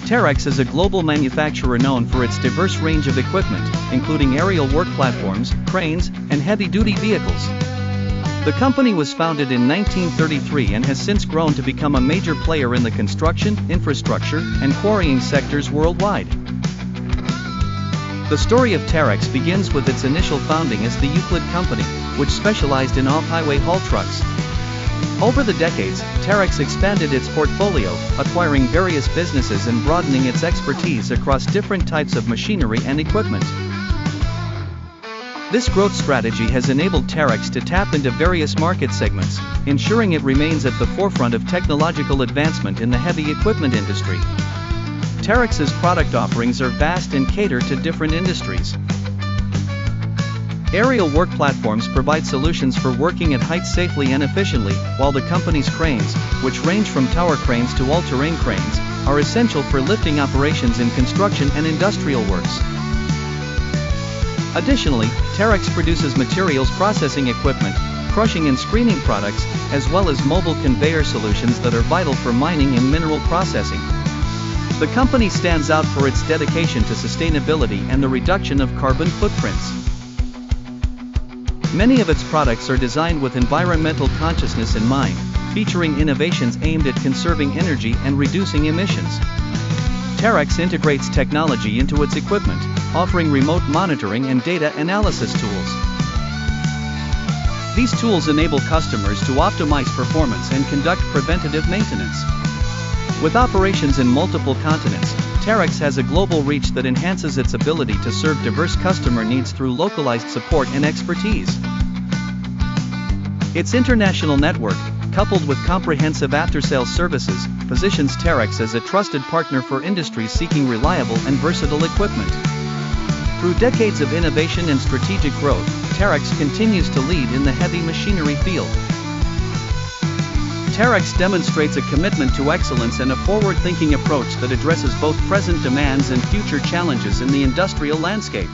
Terex is a global manufacturer known for its diverse range of equipment, including aerial work platforms, cranes, and heavy-duty vehicles. The company was founded in 1933 and has since grown to become a major player in the construction, infrastructure, and quarrying sectors worldwide. The story of Terex begins with its initial founding as the Euclid Company, which specialized in off-highway haul trucks. Over the decades, Terex expanded its portfolio, acquiring various businesses and broadening its expertise across different types of machinery and equipment. This growth strategy has enabled Terex to tap into various market segments, ensuring it remains at the forefront of technological advancement in the heavy equipment industry. Terex's product offerings are vast and cater to different industries. Aerial work platforms provide solutions for working at heights safely and efficiently, while the company's cranes, which range from tower cranes to all-terrain cranes, are essential for lifting operations in construction and industrial works. Additionally, Terex produces materials processing equipment, crushing and screening products, as well as mobile conveyor solutions that are vital for mining and mineral processing. The company stands out for its dedication to sustainability and the reduction of carbon footprints. Many of its products are designed with environmental consciousness in mind, featuring innovations aimed at conserving energy and reducing emissions. Terex integrates technology into its equipment, offering remote monitoring and data analysis tools. These tools enable customers to optimize performance and conduct preventative maintenance. With operations in multiple continents, Terex has a global reach that enhances its ability to serve diverse customer needs through localized support and expertise. Its international network, coupled with comprehensive after-sales services, positions Terex as a trusted partner for industries seeking reliable and versatile equipment. Through decades of innovation and strategic growth, Terex continues to lead in the heavy machinery field. Terex demonstrates a commitment to excellence and a forward-thinking approach that addresses both present demands and future challenges in the industrial landscape.